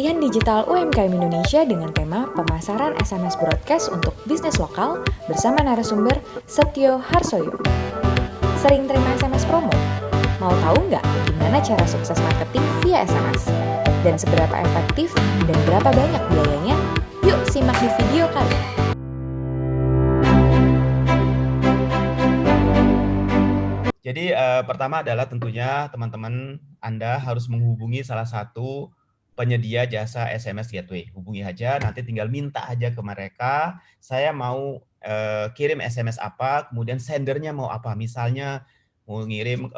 pelatihan digital UMKM Indonesia dengan tema pemasaran SMS broadcast untuk bisnis lokal bersama narasumber Setio Harsoyo. Sering terima SMS promo? Mau tahu nggak gimana cara sukses marketing via SMS? Dan seberapa efektif dan berapa banyak biayanya? Yuk simak di video kali ini. Jadi pertama adalah tentunya teman-teman Anda harus menghubungi salah satu penyedia jasa SMS Gateway. Hubungi aja, nanti tinggal minta aja ke mereka, saya mau kirim SMS apa, kemudian sendernya mau apa. Misalnya mau ngirim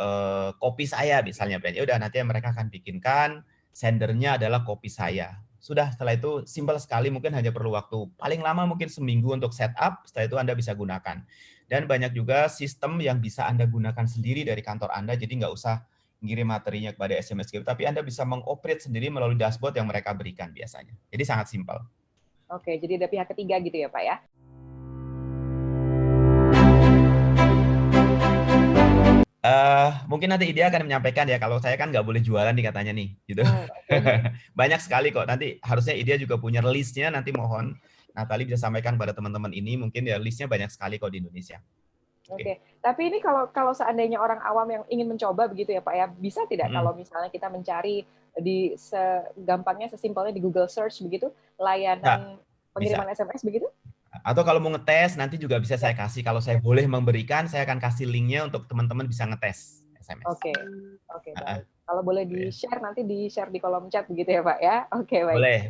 kopi saya misalnya, ya udah nanti mereka akan bikinkan, sendernya adalah kopi saya. Sudah, setelah itu simpel sekali, mungkin hanya perlu waktu paling lama mungkin seminggu untuk setup, setelah itu Anda bisa gunakan. Dan banyak juga sistem yang bisa Anda gunakan sendiri dari kantor Anda, jadi nggak usah ngirim materinya kepada SMS Gateway, tapi Anda bisa mengoperate sendiri melalui dashboard yang mereka berikan biasanya. Jadi sangat simpel. Oke, jadi ada pihak ketiga gitu ya Pak ya? Mungkin nanti Idea akan menyampaikan ya, kalau saya kan nggak boleh jualan nih katanya nih, gitu. Banyak sekali kok, nanti harusnya Idea juga punya listnya, nanti mohon Natali bisa sampaikan pada teman-teman ini, mungkin ya listnya banyak sekali kok di Indonesia. Oke. Tapi ini kalau seandainya orang awam yang ingin mencoba begitu ya Pak ya, bisa tidak kalau misalnya kita mencari di segampangnya, sesimpelnya di Google Search begitu, layanan pengiriman SMS begitu? Atau kalau mau ngetes, nanti juga bisa saya kasih. Kalau saya boleh memberikan, saya akan kasih linknya untuk teman-teman bisa ngetes SMS. Oke, baik. Kalau boleh di-share, nanti di-share di kolom chat begitu ya Pak ya? Oke, baik. Boleh.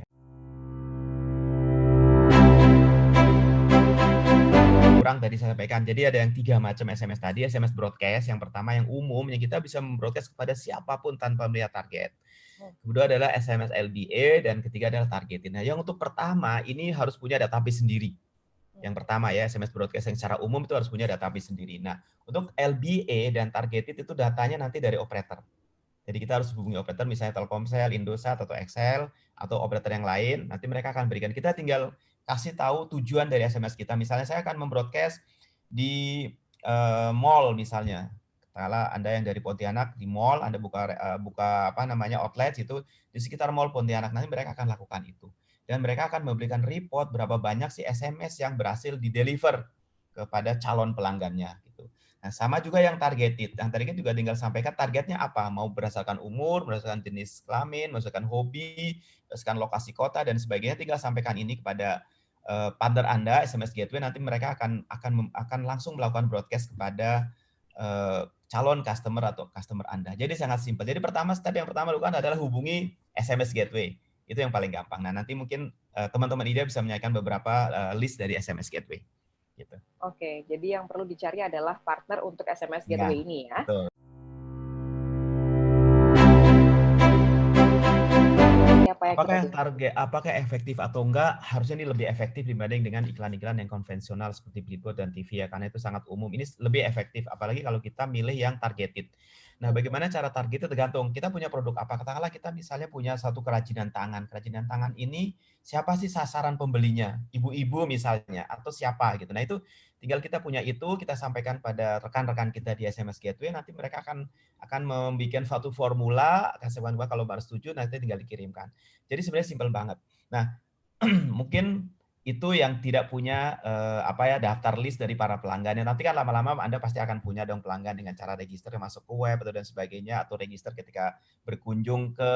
Kurang tadi saya sampaikan. Jadi ada yang 3 macam SMS tadi. SMS broadcast, yang pertama yang umum, yang kita bisa membroadcast kepada siapapun tanpa melihat target. Kedua adalah SMS LBA, dan ketiga adalah targeting. Nah, yang untuk pertama, ini harus punya database sendiri. Yang pertama ya, SMS broadcast yang secara umum itu harus punya database sendiri. Nah, untuk LBA dan targeted itu datanya nanti dari operator. Jadi kita harus hubungi operator, misalnya Telkomsel, Indosat, atau Excel, atau operator yang lain. Nanti mereka akan berikan. Kita tinggal kasih tahu tujuan dari SMS kita. Misalnya saya akan membroadcast di mall misalnya. Kalau Anda yang dari Pontianak di mall, Anda buka outlet itu di sekitar mall Pontianak, nanti mereka akan lakukan itu. Dan mereka akan memberikan report berapa banyak sih SMS yang berhasil di-deliver kepada calon pelanggannya gitu. Nah, sama juga yang targeted. Yang targeted juga tinggal sampaikan targetnya apa, mau berdasarkan umur, berdasarkan jenis kelamin, berdasarkan hobi, berdasarkan lokasi kota dan sebagainya, tinggal sampaikan ini kepada partner Anda, SMS Gateway, nanti mereka akan langsung melakukan broadcast kepada calon customer atau customer Anda. Jadi sangat simpel. Jadi step yang pertama lakukan adalah hubungi SMS Gateway. Itu yang paling gampang. Nah, nanti mungkin teman-teman Ida bisa menyanyikan beberapa list dari SMS Gateway. Gitu. Oke, jadi yang perlu dicari adalah partner untuk SMS Gateway ini ya. Betul. Apakah efektif atau enggak? Harusnya ini lebih efektif dibanding dengan iklan-iklan yang konvensional seperti billboard dan TV ya, karena itu sangat umum. Ini lebih efektif, apalagi kalau kita milih yang targeted. Nah, bagaimana cara targeted? Tergantung kita punya produk apa. Katakanlah kita misalnya punya satu kerajinan tangan. Kerajinan tangan ini siapa sih sasaran pembelinya? Ibu-ibu misalnya, atau siapa gitu. Nah, itu tinggal kita punya itu, kita sampaikan pada rekan-rekan kita di SMS Gateway, nanti mereka akan membuat suatu formula, kasih kalau baru setuju, nanti tinggal dikirimkan. Jadi sebenarnya simpel banget. Nah, mungkin itu yang tidak punya daftar list dari para pelanggan. Nanti kan lama-lama Anda pasti akan punya dong pelanggan dengan cara register masuk ke web atau dan sebagainya, atau register ketika berkunjung ke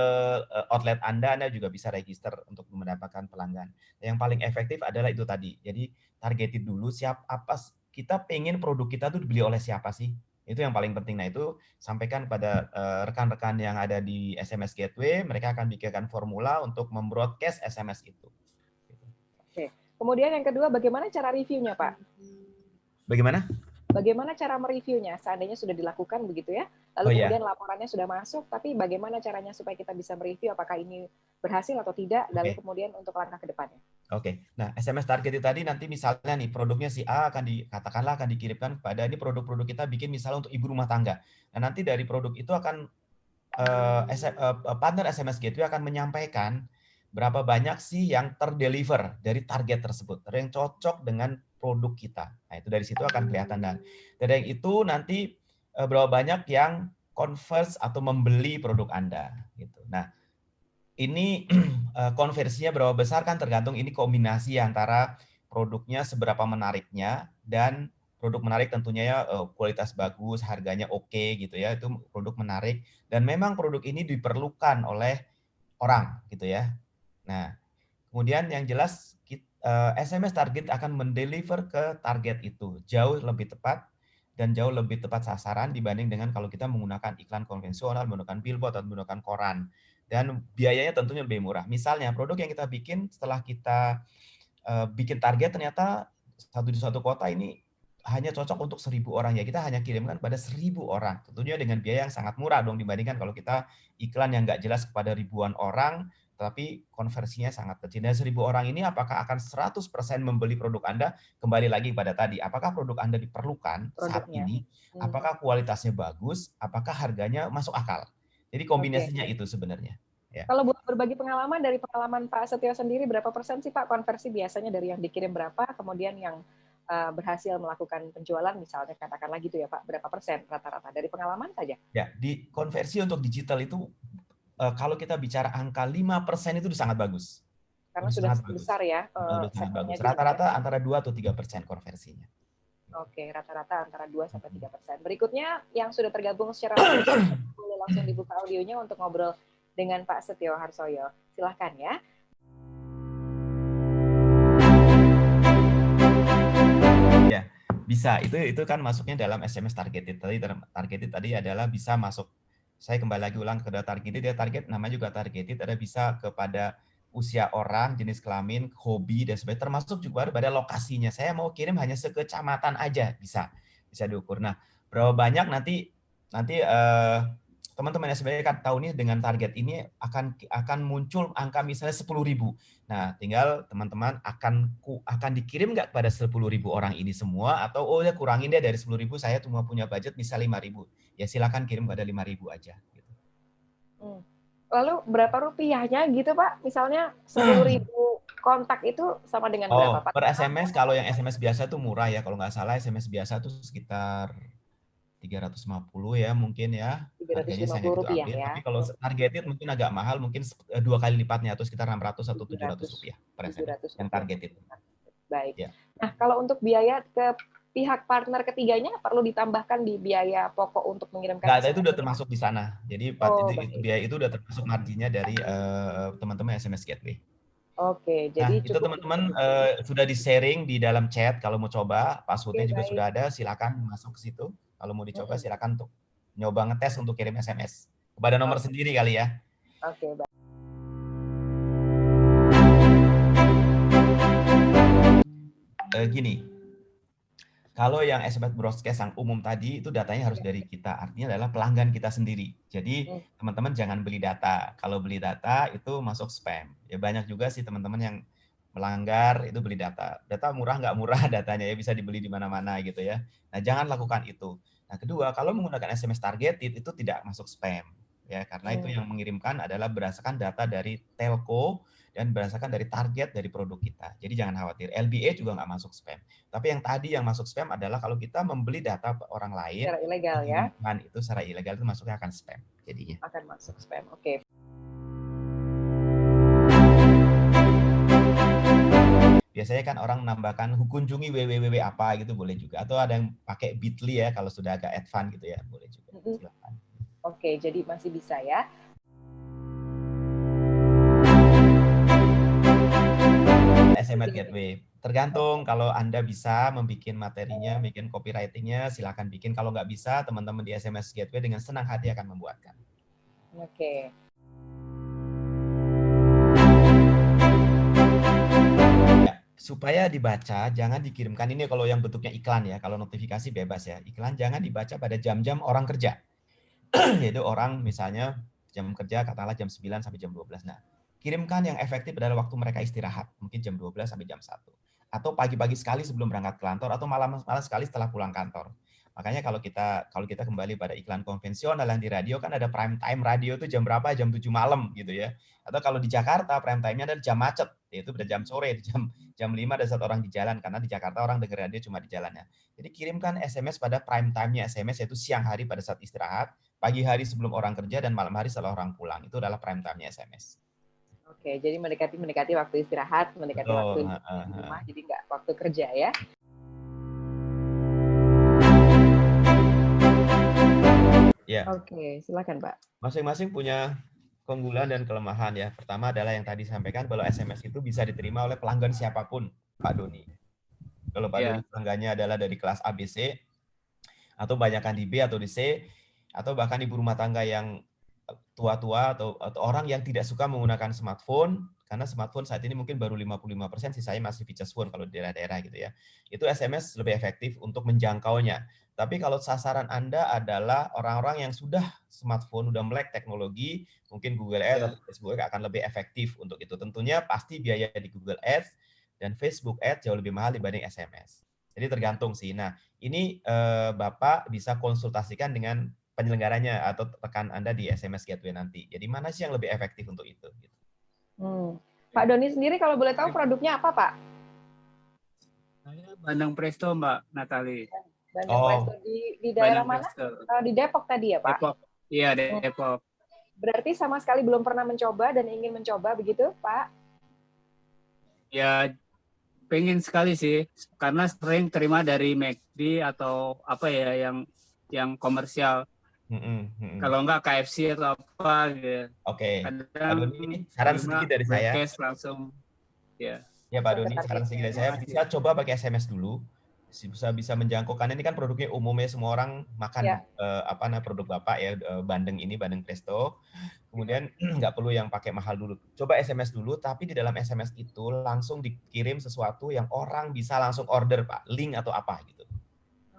outlet Anda juga bisa register untuk mendapatkan pelanggan. Yang paling efektif adalah itu tadi. Jadi targeted dulu, kita pengen produk kita tuh dibeli oleh siapa sih? Itu yang paling penting. Nah, itu sampaikan pada rekan-rekan yang ada di SMS Gateway, mereka akan bikinkan formula untuk membroadcast SMS itu. Oke. Kemudian yang kedua, bagaimana cara reviewnya, Pak? Bagaimana? Bagaimana cara mereviewnya? Seandainya sudah dilakukan begitu ya, lalu kemudian laporannya sudah masuk, tapi bagaimana caranya supaya kita bisa mereview apakah ini berhasil atau tidak, lalu kemudian untuk langkah ke depannya. Oke. Nah, SMS target tadi nanti misalnya nih produknya si A katakanlah akan dikirimkan kepada ini produk-produk kita bikin misalnya untuk ibu rumah tangga. Nah, nanti dari produk itu akan partner SMS Gateway akan menyampaikan berapa banyak sih yang terdeliver dari target tersebut, yang cocok dengan produk kita. Nah, itu dari situ akan kelihatan. Dan dari itu nanti berapa banyak yang converse atau membeli produk Anda gitu. Nah, Ini konversinya berapa besar kan tergantung ini kombinasi antara produknya seberapa menariknya dan produk menarik tentunya ya kualitas bagus, harganya oke gitu ya, itu produk menarik dan memang produk ini diperlukan oleh orang gitu ya. Nah, kemudian yang jelas SMS target akan mendeliver ke target itu jauh lebih tepat dan jauh lebih tepat sasaran dibanding dengan kalau kita menggunakan iklan konvensional, menggunakan billboard atau menggunakan koran. Dan biayanya tentunya lebih murah. Misalnya produk yang kita bikin setelah kita bikin target ternyata di satu kota ini hanya cocok untuk 1.000 orang ya kita hanya kirimkan pada 1.000 orang. Tentunya dengan biaya yang sangat murah dong dibandingkan kalau kita iklan yang nggak jelas kepada ribuan orang tapi konversinya sangat kecil. Dan 1.000 orang ini apakah akan 100% membeli produk Anda? Kembali lagi pada tadi, apakah produk Anda diperlukan saat produknya? ini? Apakah kualitasnya bagus? Apakah harganya masuk akal? Jadi kombinasinya itu sebenarnya. Ya. Kalau buat berbagi pengalaman, dari pengalaman Pak Setio sendiri, berapa persen sih Pak konversi biasanya dari yang dikirim berapa, kemudian yang berhasil melakukan penjualan, misalnya katakanlah gitu ya Pak, berapa persen rata-rata dari pengalaman saja? Ya, di konversi untuk digital itu kalau kita bicara angka 5% itu sangat bagus. Karena sudah besar ya segmennya. Rata-rata antara 2 atau 3% konversinya. Oke, rata-rata antara 2 sampai 3%. Berikutnya yang sudah tergabung secara langsung, boleh langsung dibuka audionya untuk ngobrol dengan Pak Setio Harsoyo. Silahkan ya. Ya, bisa. Itu kan masuknya dalam SMS targeted. Targeted tadi adalah bisa masuk. Saya kembali lagi ulang ke targeted. Dia target namanya juga targeted. Ada bisa kepada usia orang, jenis kelamin, hobi dan sebagainya. Termasuk juga pada lokasinya. Saya mau kirim hanya sekecamatan aja bisa diukur. Nah, berapa banyak nanti teman-teman yang sebenarnya kan tahu nih dengan target ini akan muncul angka misalnya 10.000. Nah, tinggal teman-teman akan dikirim nggak kepada 10.000 orang ini semua atau ya kurangin deh dari 10.000 saya cuma punya budget bisa 5.000. Ya silakan kirim pada 5.000 aja. Gitu. Lalu berapa rupiahnya gitu Pak? Misalnya 10.000 kontak itu sama dengan berapa Pak? Per SMS kalau yang SMS biasa tuh murah ya. Kalau nggak salah SMS biasa tuh sekitar 350 ya mungkin ya. Harganya saya nggak gitu update. Ya. Tapi kalau targeted mungkin agak mahal, mungkin 2 kali lipatnya atau sekitar 600 atau 700 rupiah per SMS yang targeted. Baik. Ya. Nah, kalau untuk biaya ke pihak partner ketiganya perlu ditambahkan di biaya pokok untuk mengirimkan. Nggak, itu udah termasuk di sana. Jadi biaya itu udah termasuk marginnya dari teman-teman SMS Gateway. Oke, jadi itu teman-teman sudah di-sharing di dalam chat. Kalau mau coba, passwordnya juga sudah ada. Silakan masuk ke situ. Kalau mau dicoba, silakan untuk nyoba ngetes untuk kirim SMS kepada nomor sendiri kali ya. Oke, baik. Gini, kalau yang SMS broadcast yang umum tadi itu datanya harus dari kita, artinya adalah pelanggan kita sendiri. Jadi teman-teman jangan beli data. Kalau beli data itu masuk spam. Ya banyak juga sih teman-teman yang melanggar itu beli data. Data murah nggak murah datanya ya bisa dibeli di mana-mana gitu ya. Nah jangan lakukan itu. Nah kedua kalau menggunakan SMS targeted itu tidak masuk spam ya karena itu yang mengirimkan adalah berdasarkan data dari telco dan berdasarkan dari target dari produk kita. Jadi jangan khawatir. LBA juga nggak masuk spam. Tapi yang tadi yang masuk spam adalah kalau kita membeli data orang lain secara ilegal ya. Itu secara ilegal itu masuknya akan spam jadinya. Akan masuk spam. Oke. Biasanya kan orang menambahkan kunjungi www apa gitu boleh juga. Atau ada yang pakai Bitly ya kalau sudah agak advance gitu ya boleh juga. Silakan. Oke, jadi masih bisa ya. SMS Gateway. Tergantung kalau Anda bisa membuat materinya, bikin copywriting-nya, silakan bikin. Kalau nggak bisa, teman-teman di SMS Gateway dengan senang hati akan membuatkan. Oke. Supaya dibaca, jangan dikirimkan ini kalau yang bentuknya iklan ya. Kalau notifikasi bebas ya. Iklan jangan dibaca pada jam-jam orang kerja. Yaitu orang misalnya jam kerja katakanlah jam 9 sampai jam 12. Nah, kirimkan yang efektif adalah waktu mereka istirahat. Mungkin jam 12 sampai jam 1. Atau pagi-pagi sekali sebelum berangkat ke kantor atau malam sekali setelah pulang kantor. Makanya kalau kita kembali pada iklan konvensional yang di radio kan ada prime time radio itu jam berapa? Jam 7 malam gitu ya. Atau kalau di Jakarta prime time-nya adalah jam macet, yaitu pada jam sore, jam 5 ada satu orang di jalan karena di Jakarta orang dengar radio cuma di jalannya. Jadi kirimkan SMS pada prime time-nya SMS yaitu siang hari pada saat istirahat, pagi hari sebelum orang kerja dan malam hari setelah orang pulang. Itu adalah prime time-nya SMS. Oke, jadi mendekati waktu istirahat, mendekati waktu Betul. di rumah, jadi nggak waktu kerja ya. Ya, Oke, silakan Pak. masing-masing punya keunggulan dan kelemahan ya. Pertama adalah yang tadi sampaikan bahwa SMS itu bisa diterima oleh pelanggan siapapun, Pak Doni. Kalau Pak Doni Ya, pelanggannya adalah dari kelas ABC, atau banyakkan di B atau di C, atau bahkan ibu rumah tangga yang tua-tua atau orang yang tidak suka menggunakan smartphone, karena smartphone saat ini mungkin baru 55%, sisanya masih features phone kalau di daerah-daerah gitu ya. Itu SMS lebih efektif untuk menjangkaunya. Tapi kalau sasaran Anda adalah orang-orang yang sudah smartphone, udah melek teknologi, mungkin Google Ads ya. atau Facebook akan lebih efektif untuk itu. Tentunya pasti biaya di Google Ads dan Facebook Ads jauh lebih mahal dibanding SMS. Jadi tergantung sih. Nah, ini Bapak bisa konsultasikan dengan penyelenggaranya atau rekan Anda di SMS Gateway nanti. Jadi mana sih yang lebih efektif untuk itu? Gitu. Pak Doni sendiri kalau boleh tahu produknya apa Pak? Saya Bandeng Presto, Mbak Natali. Bandeng Presto di daerah Bandeng mana? Presto. Di Depok tadi ya Pak? Depok. Iya, Depok. Berarti sama sekali belum pernah mencoba dan ingin mencoba begitu Pak? Ya, pengen sekali sih, karena sering terima dari McD atau apa ya yang komersial. Kalau enggak KFC atau apa gitu. Oke. Kadang Pak Doni, saran sedikit dari saya. Langsung. Ya. Ya Pak Doni, saran sedikit dari saya, bisa coba pakai SMS dulu. Bisa menjangkau, karena ini kan produknya umumnya semua orang makan produk Bapak ya, bandeng Presto. Kemudian nggak perlu yang pakai mahal dulu. Coba SMS dulu, tapi di dalam SMS itu langsung dikirim sesuatu yang orang bisa langsung order, Pak. Link atau apa gitu.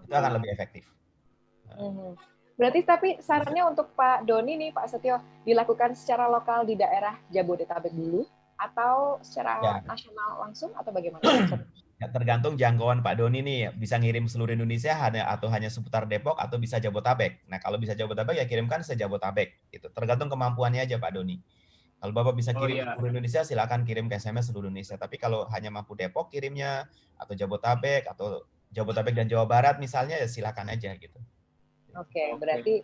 Itu akan lebih efektif. Berarti tapi sarannya untuk Pak Doni nih, Pak Setio, dilakukan secara lokal di daerah Jabodetabek dulu atau secara nasional langsung atau bagaimana? Ya, tergantung jangkauan Pak Doni nih, bisa ngirim seluruh Indonesia atau hanya seputar Depok atau bisa Jabodetabek. Nah, kalau bisa Jabodetabek ya kirimkan se-Jabodetabek. Gitu. Tergantung kemampuannya aja Pak Doni. Kalau Bapak bisa kirim seluruh Indonesia, silakan kirim ke SMS seluruh Indonesia. Tapi kalau hanya mampu Depok kirimnya, atau Jabodetabek dan Jawa Barat misalnya, ya silakan aja gitu. Oke, berarti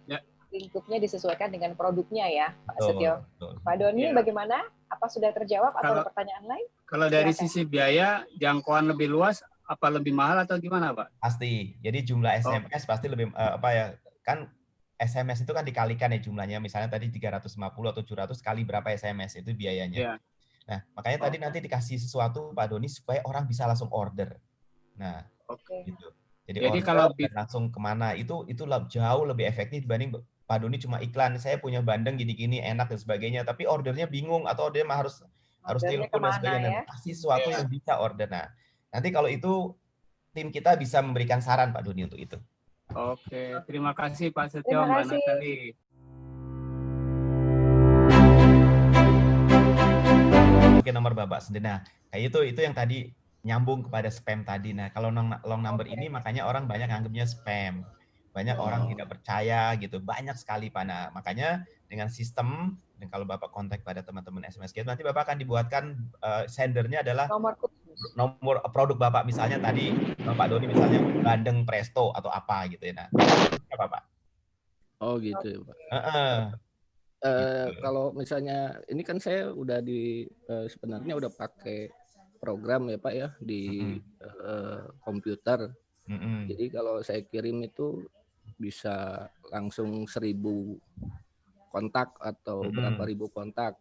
lingkupnya disesuaikan dengan produknya ya, Pak Setio. Pak Doni, bagaimana? Apa sudah terjawab atau ada pertanyaan lain? Kalau dari sisi biaya, jangkauan lebih luas, apa lebih mahal atau gimana, Pak? Pasti. Jadi jumlah SMS pasti lebih kan SMS itu kan dikalikan ya jumlahnya. Misalnya tadi 350 atau 700 kali berapa SMS itu biayanya. Nah, makanya tadi nanti dikasih sesuatu Pak Doni supaya orang bisa langsung order. Nah, gitu. Jadi kalau langsung kemana itu jauh lebih efektif dibanding Pak Doni cuma iklan, saya punya bandeng gini-gini enak dan sebagainya, tapi ordernya bingung atau ordernya harus telepon dan sebagainya. Kasih sesuatu yang bisa order. Nah, nanti kalau itu tim kita bisa memberikan saran Pak Doni untuk itu. Oke, terima kasih Pak Setio, Mbak Natali. Oke, nomor Bapak sendiri. Nah, kayak itu yang tadi nyambung kepada spam tadi. Nah, kalau long number ini makanya orang banyak anggapnya spam. Banyak orang tidak percaya gitu. Banyak sekali Pak. Nah, makanya dengan sistem, dan kalau Bapak kontak pada teman-teman SMS Gate, nanti Bapak akan dibuatkan sendernya adalah nomor produk Bapak. Misalnya tadi Pak Doni misalnya Bandeng Presto atau apa gitu ya. Nah, apa Pak? Oh gitu ya Pak. Kalau misalnya ini kan saya udah sebenarnya udah pakai program ya Pak ya di komputer. Jadi kalau saya kirim itu bisa langsung 1000 kontak atau berapa ribu kontak.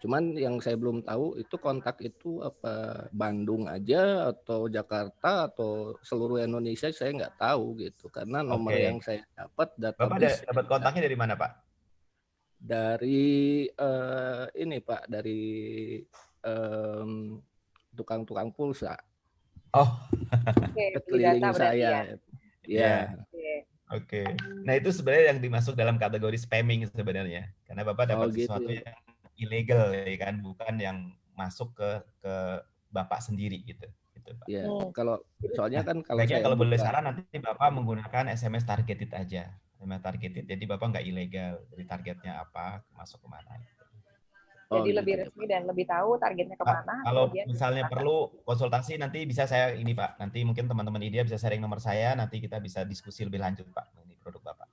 Cuman yang saya belum tahu itu kontak itu apa Bandung aja atau Jakarta atau seluruh Indonesia, saya nggak tahu gitu karena nomor yang saya dapat Bapak dapat kontaknya dari mana Pak? Dari ini Pak, dari tukang-tukang pulsa. Keliling saya. Ya. Oke. Nah, itu sebenarnya yang dimasuk dalam kategori spamming sebenarnya. Karena Bapak dapat sesuatu yang ilegal ya kan, bukan yang masuk ke Bapak sendiri gitu Pak. Ya, kalau soalnya kan kalau saya kalau boleh saran nanti Bapak menggunakan SMS targeted aja. SMS targeted. Jadi Bapak nggak ilegal. Jadi targetnya apa, masuk kemana. Jadi lebih resmi dan lebih tahu targetnya kemana. Kalau misalnya perlu konsultasi nanti bisa saya ini Pak. Nanti mungkin teman-teman IDEA bisa sharing nomor saya. Nanti kita bisa diskusi lebih lanjut Pak mengenai produk Bapak.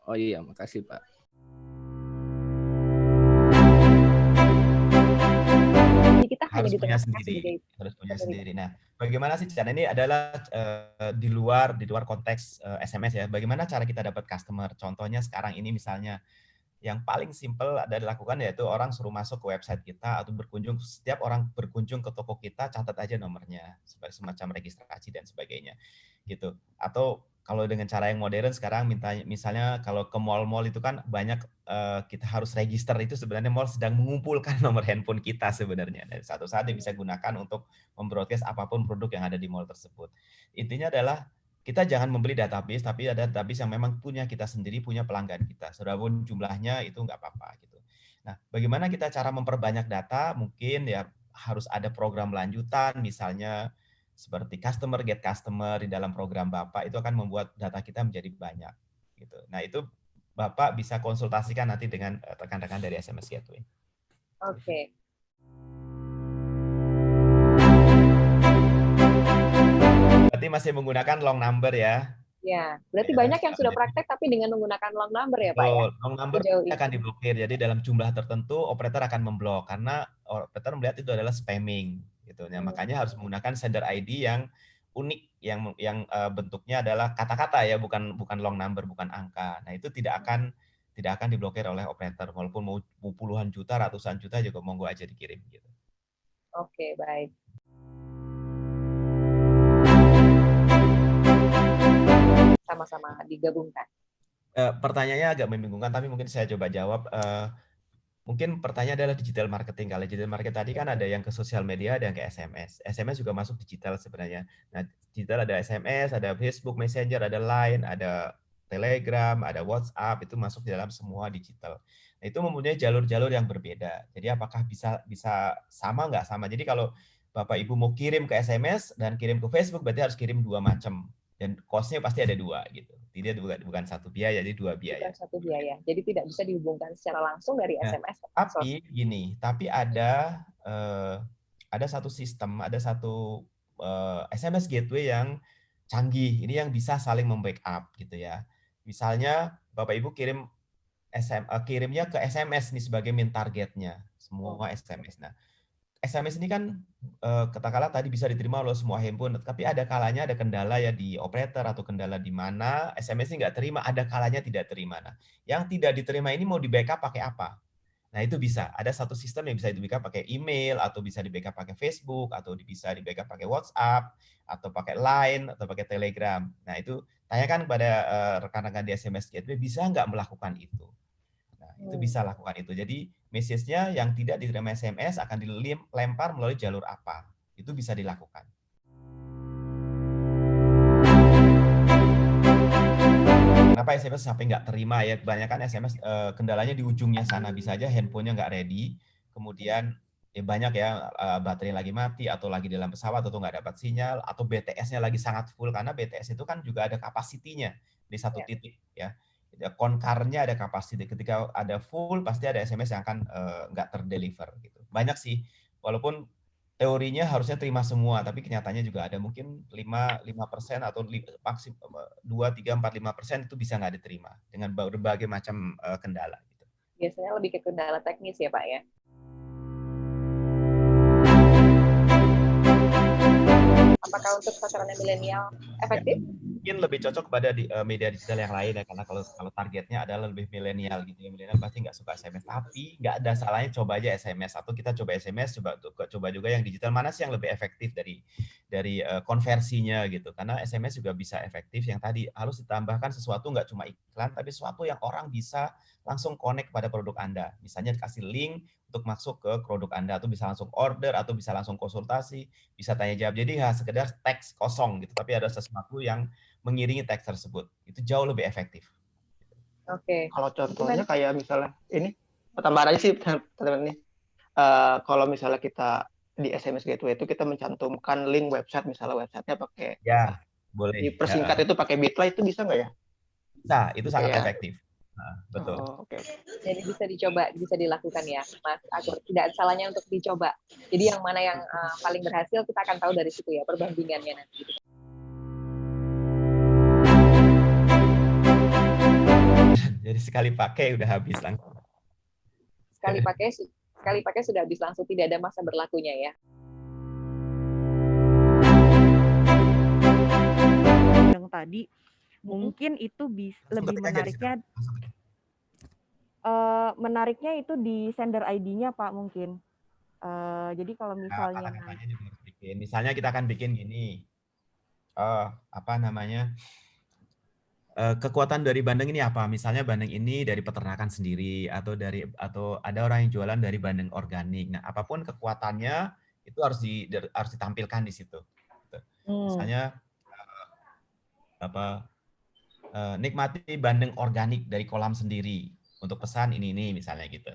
Oh iya, makasih Pak. hanya harus punya ditengakan sendiri, sebagai harus punya penerima. sendiri. Nah, bagaimana sih Chan? Ini adalah di luar konteks SMS ya. Bagaimana cara kita dapat customer? Contohnya sekarang ini misalnya yang paling simpel ada dilakukan yaitu orang suruh masuk ke website kita atau setiap orang berkunjung ke toko kita, catat aja nomornya sebagai semacam registrasi dan sebagainya gitu. Atau kalau dengan cara yang modern sekarang misalnya kalau ke mall-mall itu kan banyak kita harus register, itu sebenarnya mall sedang mengumpulkan nomor handphone kita sebenarnya. Dan satu saat bisa gunakan untuk membroadcast apapun produk yang ada di mall tersebut. Intinya adalah kita jangan membeli database, tapi ada database yang memang punya kita sendiri, punya pelanggan kita. Sedapun jumlahnya itu nggak apa-apa gitu. Nah, bagaimana kita cara memperbanyak data? Mungkin ya harus ada program lanjutan, misalnya seperti customer get customer di dalam program Bapak itu akan membuat data kita menjadi banyak gitu. Nah, itu Bapak bisa konsultasikan nanti dengan rekan-rekan dari SMS Gateway. Oke. Berarti masih menggunakan long number ya? Ya, berarti banyak yang sudah praktek tapi dengan menggunakan long number ya Pak ya? Long number akan diblokir, jadi dalam jumlah tertentu operator akan memblok karena operator melihat itu adalah spamming gitu. Nah, makanya harus menggunakan sender ID yang unik, yang bentuknya adalah kata-kata ya, bukan long number, bukan angka. Nah, itu tidak akan diblokir oleh operator walaupun mau puluhan juta, ratusan juta juga monggo aja dikirim gitu. Oke, baik. Sama-sama digabungkan. Pertanyaannya agak membingungkan, tapi mungkin saya coba jawab. Mungkin pertanyaan adalah digital marketing. Kalau digital marketing tadi kan ada yang ke sosial media, ada yang ke SMS. SMS juga masuk digital sebenarnya. Nah, digital ada SMS, ada Facebook Messenger, ada Line, ada Telegram, ada WhatsApp, itu masuk di dalam semua digital. Nah, itu mempunyai jalur-jalur yang berbeda. Jadi apakah bisa sama nggak sama? Jadi kalau Bapak Ibu mau kirim ke SMS dan kirim ke Facebook, berarti harus kirim dua macam. Dan cost-nya pasti ada dua gitu. Tidak bukan satu biaya, jadi dua biaya. Bukan satu biaya. Jadi tidak bisa dihubungkan secara langsung dari SMS. Tapi ada satu sistem, ada satu SMS gateway yang canggih. Ini yang bisa saling membackup gitu ya. Misalnya Bapak Ibu kirimnya ke SMS nih sebagai main targetnya, semua SMS. Nah, SMS ini kan katakanlah tadi bisa diterima oleh semua handphone, tapi ada kalanya ada kendala ya di operator atau kendala di mana SMS ini nggak terima, ada kalanya tidak terima. Nah, yang tidak diterima ini mau di backup pakai apa? Nah, itu bisa. Ada satu sistem yang bisa di backup pakai email, atau bisa di backup pakai Facebook, atau bisa di backup pakai WhatsApp, atau pakai Line, atau pakai Telegram. Nah, itu tanyakan kepada rekan-rekan di SMS Gateway, bisa nggak melakukan itu? Itu bisa lakukan itu. Jadi message-nya yang tidak diterima SMS akan dilempar melalui jalur apa. Itu bisa dilakukan. Kenapa SMS sampai nggak terima ya? Kebanyakan SMS kendalanya di ujungnya sana. Bisa aja handphonenya nggak ready. Kemudian ya banyak ya baterai lagi mati, atau lagi dalam pesawat, atau nggak dapat sinyal, atau BTS-nya lagi sangat full. Karena BTS itu kan juga ada kapasitinya di satu titik ya. Konkarnya ada kapasiti, ketika ada full pasti ada SMS yang akan nggak terdeliver gitu. Banyak sih, walaupun teorinya harusnya terima semua, tapi kenyataannya juga ada mungkin 5% atau maksimal 2, 3, 4, 5% itu bisa nggak diterima dengan berbagai macam kendala gitu. Biasanya lebih ke kendala teknis ya Pak ya. Apakah untuk sasaran milenial efektif? Mungkin lebih cocok pada media digital yang lain ya, karena kalau targetnya adalah lebih milenial gitu ya. Milenial pasti nggak suka SMS, tapi nggak ada salahnya coba aja SMS, atau kita coba SMS, coba juga yang digital, mana sih yang lebih efektif dari konversinya gitu. Karena SMS juga bisa efektif, yang tadi harus ditambahkan sesuatu, nggak cuma iklan, tapi sesuatu yang orang bisa langsung connect pada produk Anda. Misalnya dikasih link untuk masuk ke produk Anda, atau bisa langsung order, atau bisa langsung konsultasi, bisa tanya jawab. Jadi nggak sekedar teks kosong gitu, tapi ada sesuatu yang mengiringi teks tersebut. Itu jauh lebih efektif. Oke. Kalau contohnya kayak misalnya ini, tambahan aja sih teman-teman nih. Kalau misalnya kita di SMS Gateway itu kita mencantumkan link website, misalnya websitenya pakai boleh. Dipersingkat itu pakai Bitly, itu bisa nggak ya? Bisa, itu sangat efektif. Betul. Okay. Jadi bisa dicoba, bisa dilakukan ya, Mas Agus. Tidak salahnya untuk dicoba. Jadi yang mana yang paling berhasil kita akan tahu dari situ ya, perbandingannya nanti. Jadi sekali pakai udah habis langsung. Sekali pakai sudah habis langsung, tidak ada masa berlakunya ya. tadi, mungkin itu lebih menariknya itu di sender ID-nya Pak mungkin. Jadi kalau misalnya juga harus bikin. Misalnya kita akan bikin gini, kekuatan dari bandeng ini apa? Misalnya bandeng ini dari peternakan sendiri atau ada orang yang jualan dari bandeng organik. Nah, apapun kekuatannya itu harus ditampilkan di situ. Misalnya nikmati bandeng organik dari kolam sendiri. Untuk pesan ini misalnya gitu.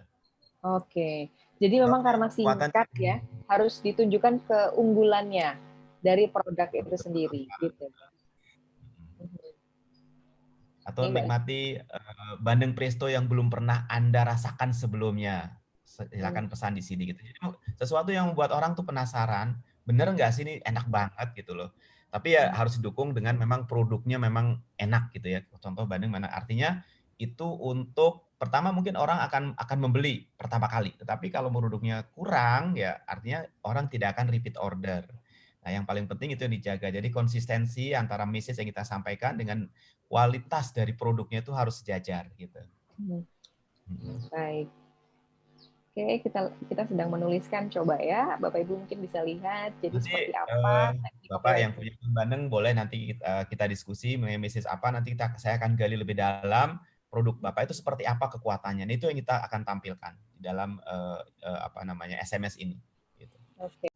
Oke. Jadi memang karena singkat ya, harus ditunjukkan keunggulannya dari produk itu sendiri gitu. Atau nikmati bandeng presto yang belum pernah Anda rasakan sebelumnya. Silakan pesan di sini gitu. Jadi sesuatu yang membuat orang tuh penasaran, bener nggak sih ini enak banget gitu loh. Tapi ya harus didukung dengan memang produknya memang enak gitu ya. Contoh bandeng mana artinya itu untuk pertama mungkin orang akan membeli pertama kali. Tetapi kalau produknya kurang ya artinya orang tidak akan repeat order. Nah, yang paling penting itu yang dijaga. Jadi konsistensi antara message yang kita sampaikan dengan kualitas dari produknya itu harus sejajar gitu. Baik. Oke, kita sedang menuliskan, coba ya, Bapak Ibu mungkin bisa lihat. Jadi nanti, seperti apa? Bapak yang punya bandeng boleh nanti kita diskusi mengenai message apa. Nanti saya akan gali lebih dalam produk Bapak itu seperti apa kekuatannya. Nah, itu yang kita akan tampilkan di dalam SMS ini. Gitu. Oke.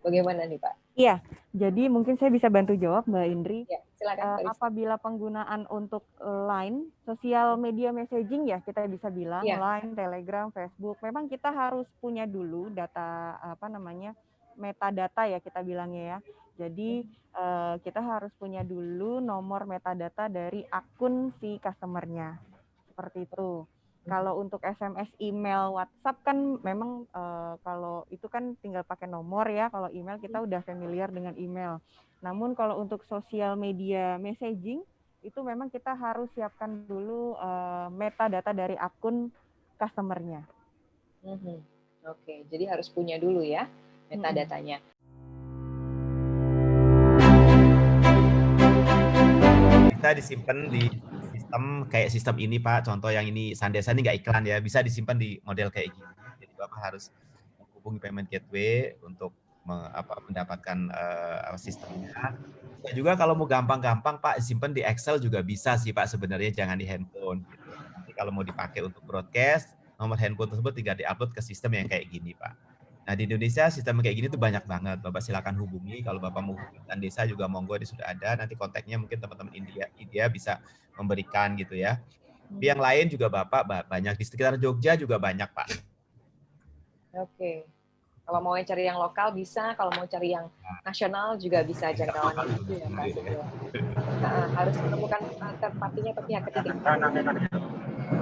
Bagaimana nih Pak? Iya, jadi mungkin saya bisa bantu jawab Mbak Indri. Ya, silakan. Apabila penggunaan untuk Line, sosial media messaging ya kita bisa bilang, Line, Telegram, Facebook, memang kita harus punya dulu data metadata ya kita bilangnya ya. Jadi kita harus punya dulu nomor metadata dari akun si customer-nya. Seperti itu. Kalau untuk SMS, email, WhatsApp kan memang kalau itu kan tinggal pakai nomor ya. Kalau email kita udah familiar dengan email. Namun kalau untuk sosial media messaging itu memang kita harus siapkan dulu metadata dari akun customer-nya. Oke, jadi harus punya dulu ya metadatanya. Bisa disimpan di kayak sistem ini Pak, contoh yang ini Sandesa ini nggak iklan ya, bisa disimpan di model kayak gini. Jadi Bapak harus menghubungi payment gateway untuk mendapatkan sistemnya. Bisa juga kalau mau gampang-gampang Pak, simpan di Excel juga bisa sih Pak sebenarnya, jangan di handphone. Gitu. Nanti kalau mau dipakai untuk broadcast, nomor handphone tersebut tinggal diupload ke sistem yang kayak gini Pak. Nah di Indonesia sistem kayak gini tuh banyak banget. Bapak silakan hubungi. Kalau Bapak mau hubungi Sandesa juga monggo, dia sudah ada. Nanti kontaknya mungkin teman-teman India bisa memberikan gitu ya. Tapi yang lain juga Bapak banyak di sekitar Jogja juga banyak Pak. Oke. Kalau mau cari yang lokal bisa, kalau mau cari yang nasional juga bisa jangkauan itu ya Pak. Harus menemukan tempatnya atau pihak ketiga.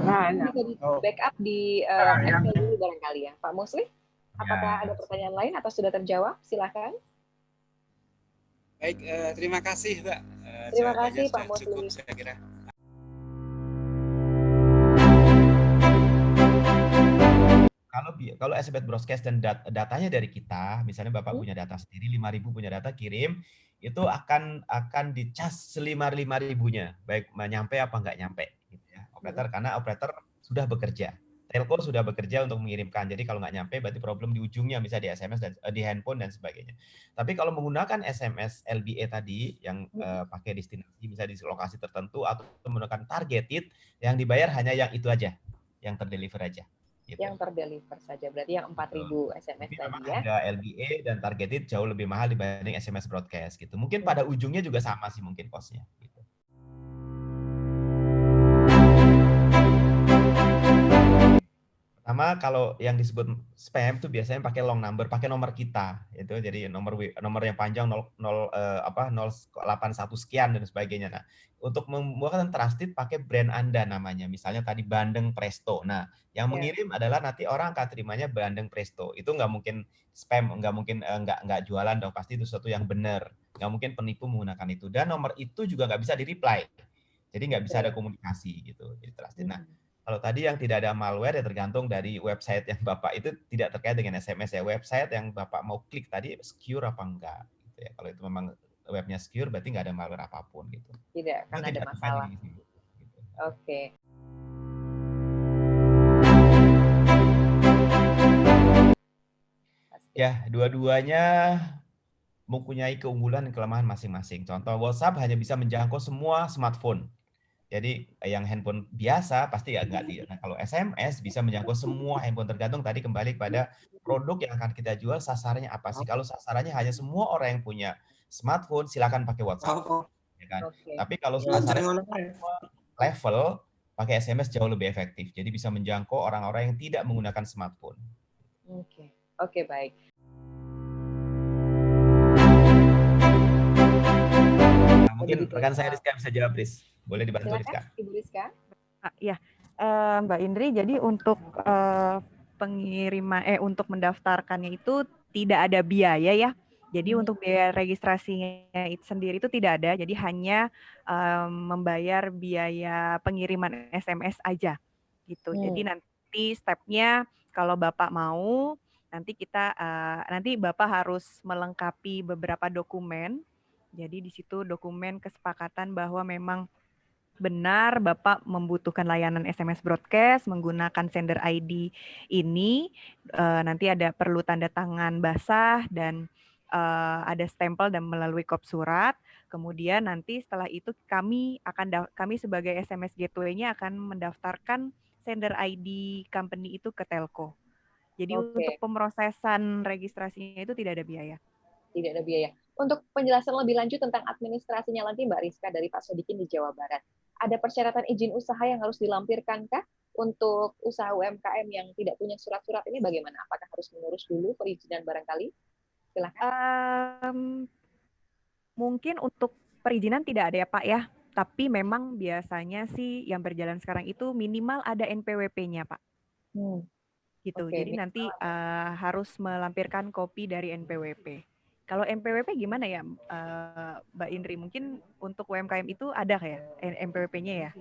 Nah, ini jadi backup di Excel dulu barangkali ya, Pak Musli. Apakah ada pertanyaan lain atau sudah terjawab? Silakan. Baik, terima kasih Mbak. Terima kasih Pak Musli. Cukup, saya kira. Kalau SMS broadcast dan datanya dari kita, misalnya Bapak punya data sendiri, 5.000 punya data kirim, itu akan dicas 5.000-nya, baik nyampe apa nggak nyampe, gitu ya. Karena operator sudah bekerja, telco sudah bekerja untuk mengirimkan. Jadi kalau nggak nyampe, berarti problem di ujungnya, misalnya di SMS dan di handphone dan sebagainya. Tapi kalau menggunakan SMS LBA tadi, yang pakai destinasi, misalnya di lokasi tertentu atau menggunakan targeted, yang dibayar hanya yang itu aja, yang terdeliver aja. Gitu. Yang terdeliver saja, berarti yang 4.000 SMS tadi ya. Ada LBA dan targeted jauh lebih mahal dibanding SMS broadcast gitu. Mungkin pada ujungnya juga sama sih mungkin cost-nya gitu. Pertama kalau yang disebut spam itu biasanya pakai long number, pakai nomor kita itu, jadi nomor yang panjang 081 sekian dan sebagainya. Nah, untuk membuat trusted pakai brand Anda namanya, misalnya tadi Bandeng Presto. Nah, yang mengirim adalah nanti orang akan terimanya Bandeng Presto. Itu nggak mungkin spam, nggak mungkin nggak jualan dong, pasti itu sesuatu yang benar. Nggak mungkin penipu menggunakan itu. Dan nomor itu juga nggak bisa di-reply. Jadi nggak bisa ada komunikasi gitu. Jadi trusted. Nah, Kalau tadi yang tidak ada malware ya tergantung dari website yang Bapak itu tidak terkait dengan SMS ya. Website yang Bapak mau klik tadi secure apa enggak gitu ya. Kalau itu memang webnya secure berarti nggak ada malware apapun gitu. Tidak Itu akan ada tidak masalah. depend di sini, gitu. Oke. Ya, dua-duanya mempunyai keunggulan dan kelemahan masing-masing. Contoh, WhatsApp hanya bisa menjangkau semua smartphone. Jadi yang handphone biasa pasti ya enggak tidak. Nah, kalau SMS bisa menjangkau semua handphone, tergantung tadi kembali pada produk yang akan kita jual, sasarannya apa sih. Kalau sasarannya hanya semua orang yang punya smartphone, silakan pakai WhatsApp. Ya kan? Tapi kalau sasarannya semua level, pakai SMS jauh lebih efektif. Jadi bisa menjangkau orang-orang yang tidak menggunakan smartphone. Oke, baik. Nah, mungkin rekan saya Rizka bisa jawab, Riz. Boleh dibantu, Rizka? Ibu Rizka. Ya, Mbak Indri, jadi untuk pengiriman untuk mendaftarkannya itu tidak ada biaya ya. Jadi untuk biaya registrasinya itu sendiri itu tidak ada. Jadi hanya membayar biaya pengiriman SMS aja gitu. Jadi nanti stepnya kalau Bapak mau nanti nanti Bapak harus melengkapi beberapa dokumen. Jadi di situ dokumen kesepakatan bahwa memang benar Bapak membutuhkan layanan SMS broadcast menggunakan sender ID ini, nanti ada perlu tanda tangan basah dan ada stempel dan melalui kop surat. Kemudian nanti setelah itu kami sebagai SMS Gateway-nya akan mendaftarkan sender ID company itu ke telco. Jadi untuk pemrosesan registrasinya itu tidak ada biaya. Tidak ada biaya. Untuk penjelasan lebih lanjut tentang administrasinya nanti Mbak Rizka dari Pak Sodikin di Jawa Barat. Ada persyaratan izin usaha yang harus dilampirkankah untuk usaha UMKM yang tidak punya surat-surat ini bagaimana? Apakah harus mengurus dulu perizinan barangkali? Silakan. Mungkin untuk perizinan tidak ada ya Pak ya, tapi memang biasanya sih yang berjalan sekarang itu minimal ada NPWP-nya Pak. Gitu. Jadi nanti harus melampirkan kopi dari NPWP. Kalau NPWP gimana ya, Mbak Indri? Mungkin untuk UMKM itu ada kayak NPWP-nya ya?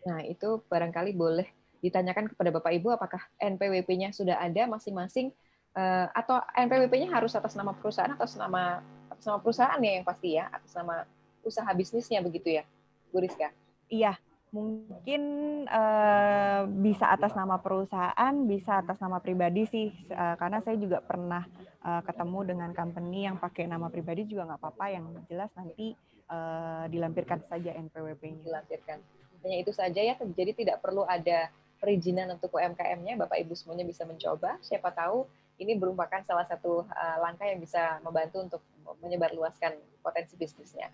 Nah, itu barangkali boleh ditanyakan kepada Bapak Ibu apakah NPWP-nya sudah ada masing-masing atau NPWP-nya harus atas nama perusahaan atau atas nama perusahaan ya yang pasti ya, atas nama usaha bisnisnya begitu ya, Bu Rizka? Iya, mungkin bisa atas nama perusahaan, bisa atas nama pribadi sih, karena saya juga pernah ketemu dengan company yang pakai nama pribadi juga nggak apa-apa, yang jelas nanti dilampirkan saja NPWP-nya. Dilampirkan. Hanya itu saja ya, jadi tidak perlu ada perizinan untuk UMKM-nya, Bapak Ibu semuanya bisa mencoba, siapa tahu ini merupakan salah satu langkah yang bisa membantu untuk menyebarluaskan potensi bisnisnya.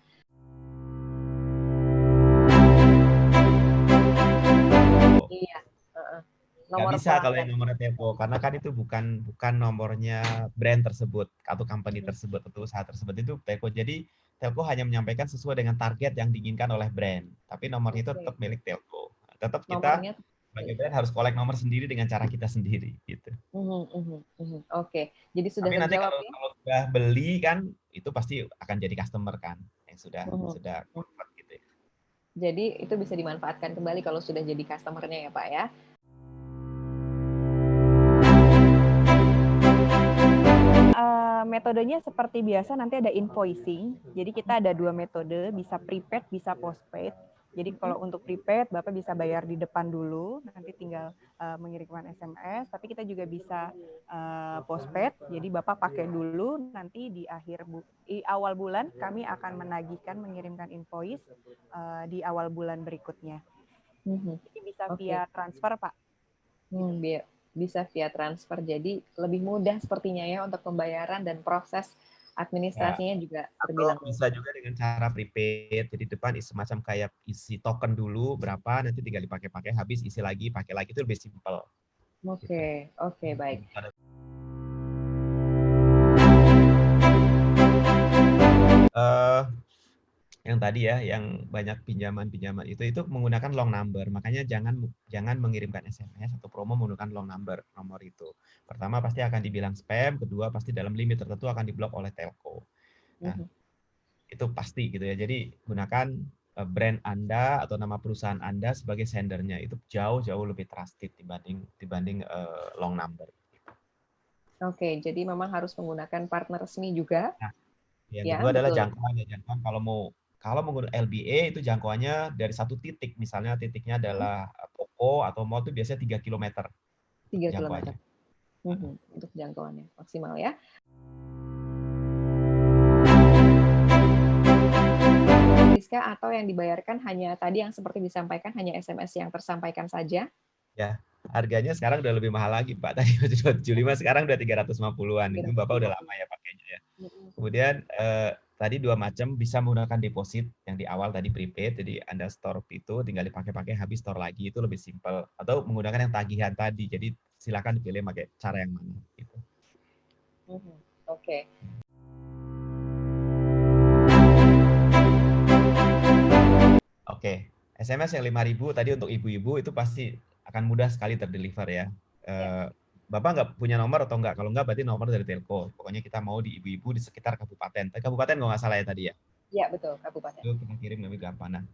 Iya. Nggak bisa kalau yang nomornya telco, karena kan itu bukan nomornya brand tersebut atau company tersebut atau usaha tersebut, itu telco. Jadi telco hanya menyampaikan sesuai dengan target yang diinginkan oleh brand, tapi nomornya itu tetap milik telco. Tetap kita sebagai brand harus collect nomor sendiri dengan cara kita sendiri gitu. Oke, jadi sudah tapi nanti terjawab kalau sudah beli kan itu pasti akan jadi customer kan yang sudah convert gitu ya. Jadi itu bisa dimanfaatkan kembali kalau sudah jadi customer-nya ya Pak ya. Metodenya seperti biasa nanti ada invoicing. Jadi kita ada 2 metode, bisa prepaid, bisa postpaid. Jadi kalau untuk prepaid Bapak bisa bayar di depan dulu, nanti tinggal mengirimkan SMS. Tapi kita juga bisa postpaid. Jadi Bapak pakai dulu, nanti di awal bulan kami akan menagihkan mengirimkan invoice di awal bulan berikutnya. Jadi bisa via transfer Pak. Bisa via transfer, jadi lebih mudah sepertinya ya untuk pembayaran dan proses administrasinya juga terbilang. Bisa juga dengan cara prepaid, jadi depan semacam kayak isi token dulu berapa, nanti tinggal dipakai habis isi lagi pakai lagi, itu lebih simpel. Oke, baik. Yang tadi ya, yang banyak pinjaman itu menggunakan long number. Makanya jangan mengirimkan SMS atau promo menggunakan long number nomor itu. Pertama pasti akan dibilang spam, kedua pasti dalam limit tertentu akan diblok oleh telco. Nah, itu pasti gitu ya. Jadi gunakan brand Anda atau nama perusahaan Anda sebagai sendernya itu jauh lebih trusted dibanding long number. Oke, jadi memang harus menggunakan partner resmi juga. Nah, yang Ya, kedua adalah betul. jangkauan. Jangkauan kalau menggunakan LBA itu jangkauannya dari satu titik, misalnya titiknya adalah toko atau mall itu biasanya 3 km. 3 km. Jangkauannya. Untuk jangkauannya maksimal ya. Atau yang dibayarkan hanya tadi yang seperti disampaikan hanya SMS yang tersampaikan saja? Ya, harganya sekarang udah lebih mahal lagi, Pak. Tadi 275, sekarang udah 350-an. Itu Bapak udah lama ya pakainya ya. Kemudian tadi 2 macam, bisa menggunakan deposit yang di awal tadi prepaid, jadi Anda store itu tinggal dipakai habis store lagi, itu lebih simpel. Atau menggunakan yang tagihan tadi. Jadi silakan dipilih pakai cara yang mana gitu. Oke. Oke, SMS yang 5.000 tadi untuk ibu-ibu itu pasti akan mudah sekali terdeliver ya. Bapak nggak punya nomor atau enggak? Kalau enggak berarti nomor dari telco. Pokoknya kita mau di ibu-ibu di sekitar kabupaten. Kabupaten kalau nggak salah ya tadi ya? Iya, betul, kabupaten. Itu kita kirim lebih gampang. Nah,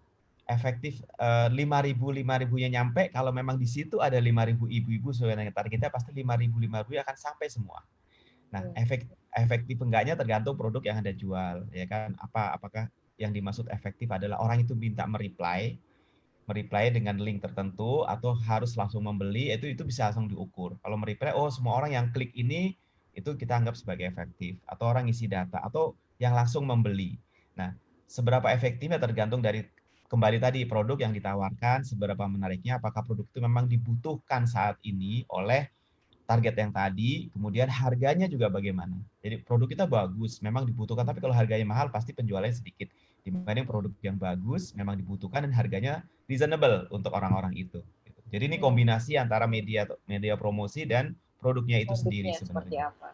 efektif 5.000-nya nyampe, kalau memang di situ ada 5.000 ibu-ibu sesuai dengan target kita, pasti 5.000 akan sampai semua. Nah, efektif enggaknya tergantung produk yang Anda jual, ya kan? Apakah yang dimaksud efektif adalah orang itu minta mereply dengan link tertentu atau harus langsung membeli, itu bisa langsung diukur. Kalau mereply, oh semua orang yang klik ini itu kita anggap sebagai efektif, atau orang isi data, atau yang langsung membeli. Nah, seberapa efektifnya tergantung dari kembali tadi produk yang ditawarkan, seberapa menariknya, apakah produk itu memang dibutuhkan saat ini oleh target yang tadi, kemudian harganya juga bagaimana. Jadi produk kita bagus, memang dibutuhkan, tapi kalau harganya mahal pasti penjualannya sedikit. Dibanding produk yang bagus, memang dibutuhkan dan harganya reasonable untuk orang-orang itu. Jadi ini kombinasi antara media promosi dan produknya itu sendiri sebenarnya. Seperti apa?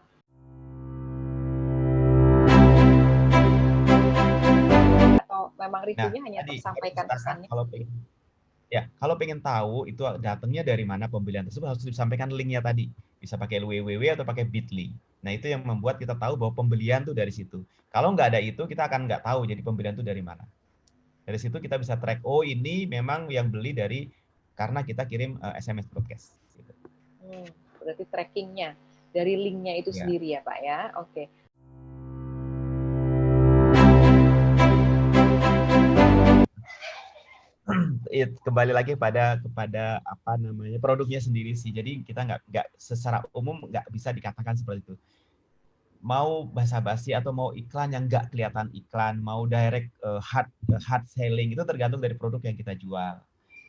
Atau memang reviewnya hanya tersampaikan pesannya? Kalau pengen tahu itu datangnya dari mana pembelian tersebut, harus disampaikan linknya tadi. Bisa pakai www atau pakai bit.ly. Nah, itu yang membuat kita tahu bahwa pembelian tuh dari situ. Kalau nggak ada itu, kita akan nggak tahu jadi pembelian itu dari mana. Dari situ kita bisa track, oh ini memang yang beli karena kita kirim SMS broadcast. Gitu. Berarti trackingnya dari linknya itu sendiri ya Pak ya. Oke. Kembali lagi kepada apa namanya produknya sendiri sih. Jadi kita nggak secara umum nggak bisa dikatakan seperti itu. Mau basa-basi atau mau iklan yang nggak kelihatan iklan, mau direct hard selling, itu tergantung dari produk yang kita jual.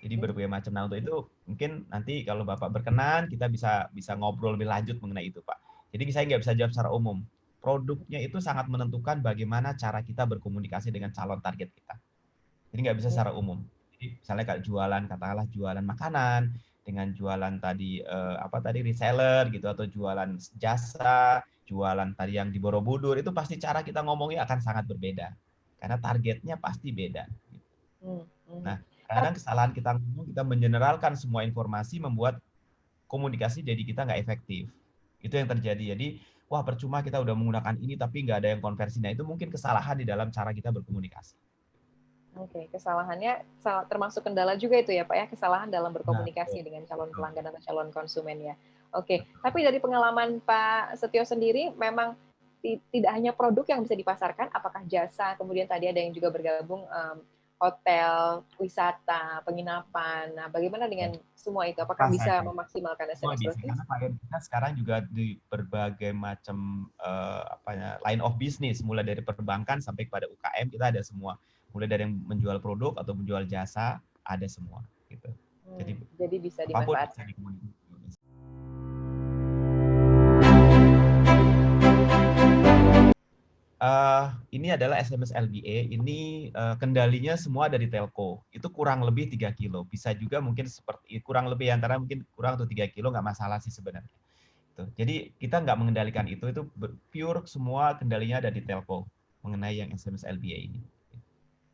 Jadi berbagai macam. Nah, untuk itu mungkin nanti kalau Bapak berkenan kita bisa ngobrol lebih lanjut mengenai itu, Pak. Jadi saya nggak bisa jawab secara umum. Produknya itu sangat menentukan bagaimana cara kita berkomunikasi dengan calon target kita. Jadi nggak bisa secara umum. Jadi misalnya kayak katakanlah jualan makanan dengan jualan tadi reseller gitu, atau jualan jasa, jualan tadi yang di Borobudur, itu pasti cara kita ngomongnya akan sangat berbeda karena targetnya pasti beda. Nah, kadang kesalahan kita mengeneralkan semua informasi membuat komunikasi jadi kita nggak efektif. Itu yang terjadi. Jadi wah percuma kita udah menggunakan ini tapi nggak ada yang konversi. Nah, itu mungkin kesalahan di dalam cara kita berkomunikasi. Oke, kesalahannya termasuk kendala juga itu ya Pak ya, kesalahan dalam berkomunikasi dengan calon pelanggan atau calon konsumen ya. Oke, tapi dari pengalaman Pak Setio sendiri, memang tidak hanya produk yang bisa dipasarkan, apakah jasa, kemudian tadi ada yang juga bergabung hotel, wisata, penginapan. Nah, bagaimana dengan semua itu? Apakah bisa memaksimalkan SMS broadcast? Karena klien kita sekarang juga di berbagai macam line of business, mulai dari perbankan sampai kepada UKM kita ada semua. Mulai dari yang menjual produk atau menjual jasa, ada semua gitu. Jadi bisa dimanfaatkan. Ini adalah SMS LBA, ini kendalinya semua dari telco. Itu kurang lebih 3 kilo. Bisa juga mungkin seperti kurang lebih antara mungkin kurang atau 3 kilo, nggak masalah sih sebenarnya. Jadi kita nggak mengendalikan itu pure semua kendalinya ada di telco mengenai yang SMS LBA ini.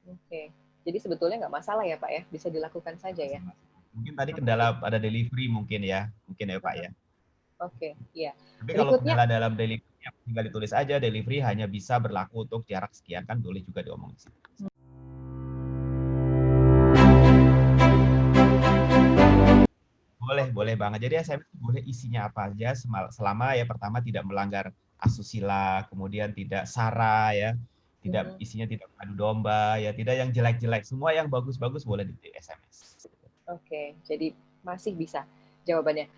Oke, jadi sebetulnya nggak masalah ya Pak ya, bisa dilakukan saja ya. Mungkin tadi kendala pada delivery mungkin ya Pak ya. Oke, iya. Tapi kalau kendala dalam delivery, tinggal ditulis aja delivery hanya bisa berlaku untuk jarak sekian, kan boleh juga diomong di situ. boleh banget. Jadi SMS boleh isinya apa aja selama ya pertama tidak melanggar asusila, kemudian tidak sara ya, tidak isinya tidak adu domba ya, tidak yang jelek-jelek. Semua yang bagus-bagus boleh di SMS. Oke, jadi masih bisa jawabannya.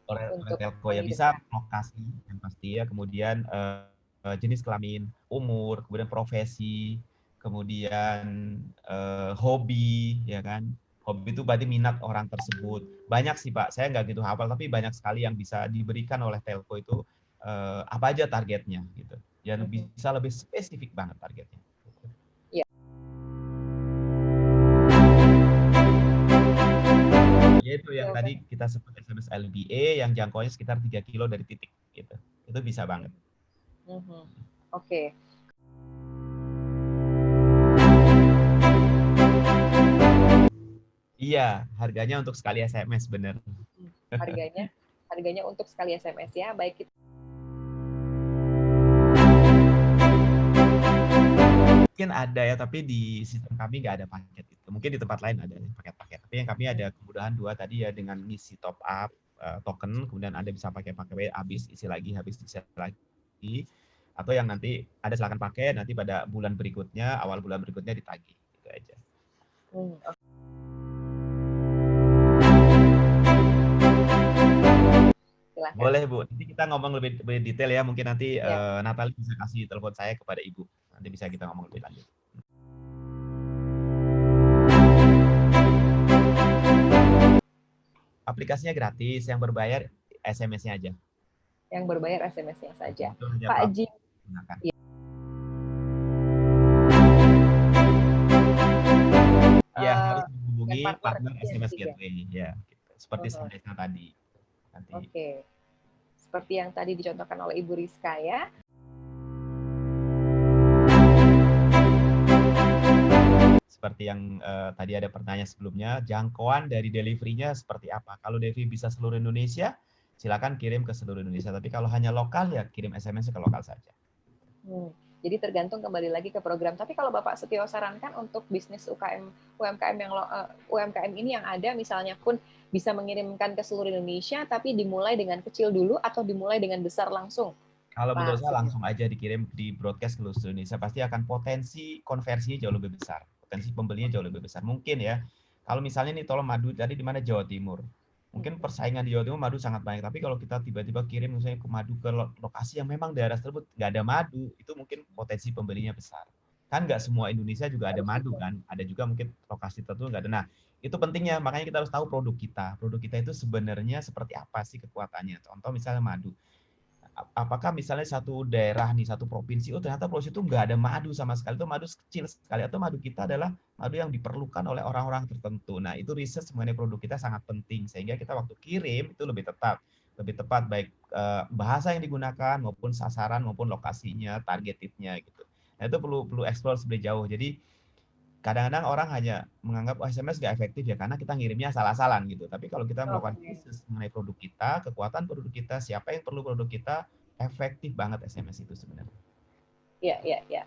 Oleh telco ya bisa lokasi yang pasti ya, kemudian jenis kelamin, umur, kemudian profesi, kemudian hobi, ya kan? Hobi itu berarti minat orang tersebut. Banyak sih Pak, saya nggak gitu hafal, tapi banyak sekali yang bisa diberikan oleh telco itu apa aja targetnya gitu. Dan bisa lebih spesifik banget targetnya. Yaitu yang tadi kita sebut SMS LBA yang jangkauannya sekitar 3 kilo dari titik gitu. Itu bisa banget. Oke. Iya, harganya untuk sekali SMS bener. Harganya untuk sekali SMS ya. Baik. Mungkin ada ya, tapi di sistem kami nggak ada paket itu. Mungkin di tempat lain ada paket-paket. Tapi yang kami ada kemudahan 2 tadi ya, dengan ngisi top up token, kemudian Anda bisa pakai habis isi lagi. Atau yang nanti Anda silakan pakai, nanti pada bulan berikutnya, awal bulan berikutnya ditagih. Gitu aja. Silahkan. Boleh Bu, nanti kita ngomong lebih detail ya. Mungkin nanti Natali bisa kasih telepon saya kepada Ibu. Nanti bisa kita ngomong lebih lanjut. Aplikasinya gratis, yang berbayar SMS-nya aja. Yang berbayar SMS-nya saja. Pak Jim. Ya, harus menghubungi partner SMS Gateway ya, gitu. Seperti Sandesa tadi. Oke. Seperti yang tadi dicontohkan oleh Ibu Rizka ya. Seperti yang tadi ada pertanyaan sebelumnya, jangkauan dari delivery-nya seperti apa? Kalau delivery bisa seluruh Indonesia, silakan kirim ke seluruh Indonesia. Tapi kalau hanya lokal, ya kirim SMS ke lokal saja. Jadi tergantung kembali lagi ke program. Tapi kalau Bapak Setio sarankan untuk bisnis UMKM ini yang ada, misalnya pun bisa mengirimkan ke seluruh Indonesia, tapi dimulai dengan kecil dulu atau dimulai dengan besar langsung? Kalau menurut saya langsung aja dikirim di broadcast ke seluruh Indonesia, pasti akan potensi konversinya jauh lebih besar. Potensi pembelinya jauh lebih besar. Mungkin ya, kalau misalnya nih tolong madu tadi di mana Jawa Timur. Mungkin persaingan di Jawa Timur madu sangat banyak, tapi kalau kita tiba-tiba kirim misalnya ke madu ke lokasi yang memang daerah tersebut nggak ada madu, itu mungkin potensi pembelinya besar. Kan nggak semua Indonesia juga ada madu kan, ada juga mungkin lokasi tertentu nggak ada. Nah, itu pentingnya, makanya kita harus tahu produk kita. Produk kita itu sebenarnya seperti apa sih kekuatannya. Contoh misalnya madu. Apakah misalnya satu daerah nih, satu provinsi, ternyata provinsi itu nggak ada madu sama sekali, itu madu kecil sekali, atau madu kita adalah madu yang diperlukan oleh orang-orang tertentu. Nah, itu riset mengenai produk kita sangat penting, sehingga kita waktu kirim itu lebih tepat baik bahasa yang digunakan maupun sasaran maupun lokasinya, targetednya gitu. Nah, itu perlu explore lebih jauh. Jadi kadang-kadang orang hanya menganggap SMS nggak efektif ya karena kita ngirimnya salah-salah gitu. Tapi kalau kita melakukan riset mengenai produk kita, kekuatan produk kita, siapa yang perlu produk kita, efektif banget SMS itu sebenarnya. Iya.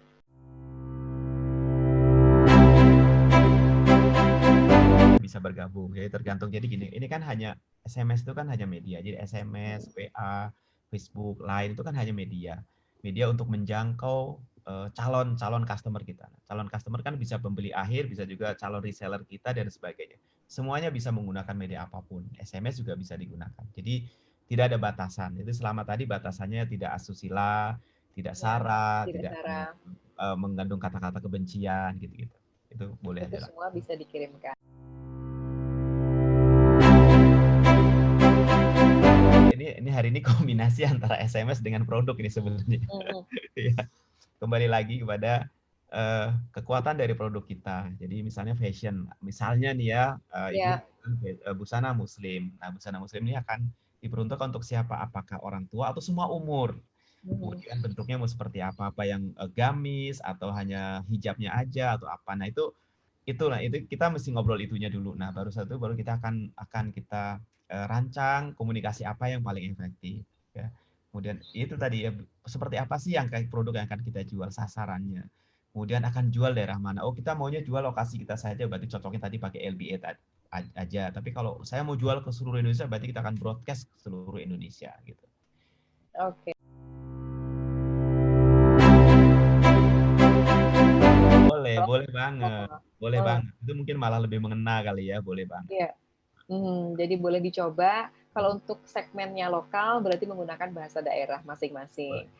Bisa bergabung, jadi tergantung. Jadi gini, ini kan hanya SMS itu kan hanya media. Jadi SMS, WA, Facebook, Line itu kan hanya media untuk menjangkau calon customer kita. Calon customer kan bisa pembeli akhir, bisa juga calon reseller kita dan sebagainya. Semuanya bisa menggunakan media apapun. SMS juga bisa digunakan. Jadi tidak ada batasan. Itu selama tadi batasannya tidak asusila, tidak sara, tidak mengandung kata-kata kebencian gitu-gitu. Itu boleh aja. Itu semua bisa dikirimkan. Ini hari ini kombinasi antara SMS dengan produk ini sebenarnya. Ya. Kembali lagi kepada kekuatan dari produk kita. Jadi misalnya fashion, misalnya nih ya, busana muslim. Nah, busana muslim ini akan diperuntukkan untuk siapa? Apakah orang tua atau semua umur? Kemudian bentuknya mau seperti apa yang gamis atau hanya hijabnya aja atau apa? Nah, itu kita mesti ngobrol itunya dulu. Nah, baru kita akan kita rancang komunikasi apa yang paling efektif. Ya. Kemudian itu tadi ya, seperti apa sih yang produk yang akan kita jual, sasarannya. kemudian akan jual daerah mana. Oh, kita maunya jual lokasi kita saja, berarti cocoknya tadi pakai LBA aja. Tapi kalau saya mau jual ke seluruh Indonesia, berarti kita akan broadcast ke seluruh Indonesia gitu. Oke. Boleh banget. Boleh banget. Itu mungkin malah lebih mengena kali ya, boleh banget. Iya. Jadi boleh dicoba. Kalau untuk segmennya lokal, berarti menggunakan bahasa daerah masing-masing.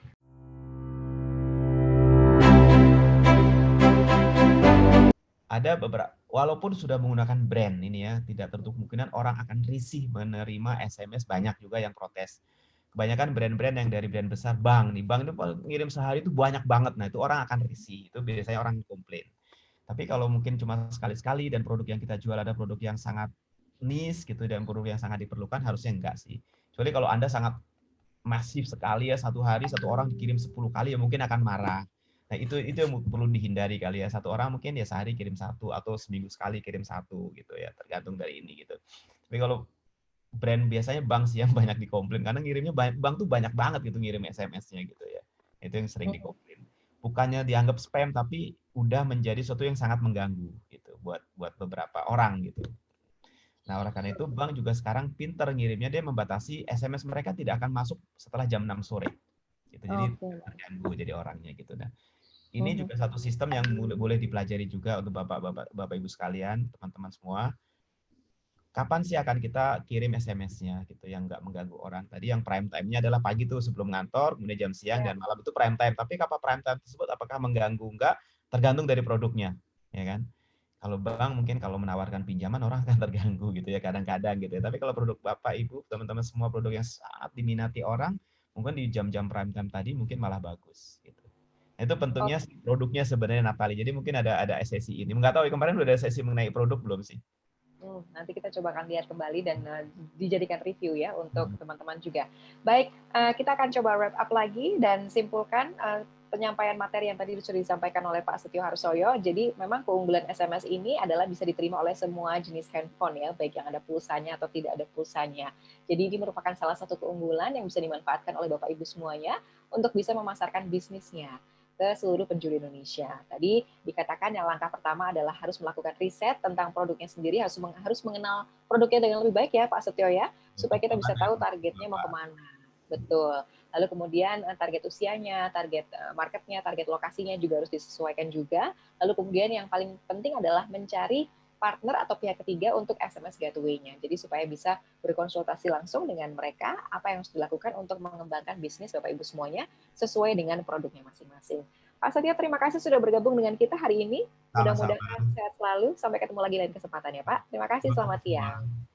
Ada beberapa, walaupun sudah menggunakan brand ini ya, tidak tertutup kemungkinan orang akan risih menerima SMS, banyak juga yang protes. Kebanyakan brand-brand yang dari brand besar, bank itu ngirim sehari itu banyak banget, nah itu orang akan risih, itu biasanya orang komplain. Tapi kalau mungkin cuma sekali-sekali dan produk yang kita jual ada produk yang sangat niche gitu dan produk yang sangat diperlukan, harusnya enggak sih. Kecuali kalau Anda sangat masif sekali ya, satu hari satu orang dikirim 10 kali ya mungkin akan marah. Nah itu yang perlu dihindari kali ya. Satu orang mungkin ya sehari kirim satu atau seminggu sekali kirim satu gitu ya, tergantung dari ini gitu. Tapi kalau brand biasanya bank sih yang banyak dikomplain karena ngirimnya bank tuh banyak banget gitu ngirim SMS-nya gitu ya. Itu yang sering dikomplain. Bukannya dianggap spam tapi udah menjadi sesuatu yang sangat mengganggu gitu buat beberapa orang gitu. Nah, oleh karena itu bank juga sekarang pinter ngirimnya, dia membatasi SMS mereka tidak akan masuk setelah jam 6 sore. Gitu. Jadi terganggu jadi orangnya gitu. Nah, ini juga satu sistem yang boleh dipelajari juga untuk Bapak Ibu sekalian, teman-teman semua. Kapan sih akan kita kirim SMS-nya gitu yang nggak mengganggu orang. Tadi yang prime time-nya adalah pagi tuh sebelum ngantor, kemudian jam siang dan malam itu prime time. Tapi kapan prime time tersebut apakah mengganggu? Enggak, tergantung dari produknya, ya kan? Kalau bank mungkin kalau menawarkan pinjaman orang akan terganggu gitu ya kadang-kadang gitu ya. Tapi kalau produk Bapak Ibu, teman-teman semua produk yang sangat diminati orang, mungkin di jam-jam prime time tadi mungkin malah bagus gitu. Nah, itu pentingnya produknya sebenarnya Natali. Jadi mungkin ada sesi ini. Enggak tahu kemarin udah ada sesi mengenai produk belum sih? Nanti kita coba akan lihat kembali dan dijadikan review ya untuk teman-teman juga. Baik, kita akan coba wrap up lagi dan simpulkan penyampaian materi yang tadi sudah disampaikan oleh Pak Setio Harsoyo. Jadi memang keunggulan SMS ini adalah bisa diterima oleh semua jenis handphone ya, baik yang ada pulsanya atau tidak ada pulsanya. Jadi ini merupakan salah satu keunggulan yang bisa dimanfaatkan oleh Bapak Ibu semuanya untuk bisa memasarkan bisnisnya ke seluruh penjuru Indonesia. Tadi dikatakan yang langkah pertama adalah harus melakukan riset tentang produknya sendiri, harus mengenal produknya dengan lebih baik ya Pak Setio ya, supaya kita bisa tahu targetnya mau kemana. Betul. Lalu kemudian target usianya, target marketnya, target lokasinya juga harus disesuaikan juga. Lalu kemudian yang paling penting adalah mencari partner atau pihak ketiga untuk SMS gateway-nya. Jadi supaya bisa berkonsultasi langsung dengan mereka apa yang harus dilakukan untuk mengembangkan bisnis Bapak Ibu semuanya sesuai dengan produknya masing-masing. Pak Setio, terima kasih sudah bergabung dengan kita hari ini. Mudah-mudahan sehat selalu. Sampai ketemu lagi lain kesempatan ya Pak. Terima kasih, selamat siang.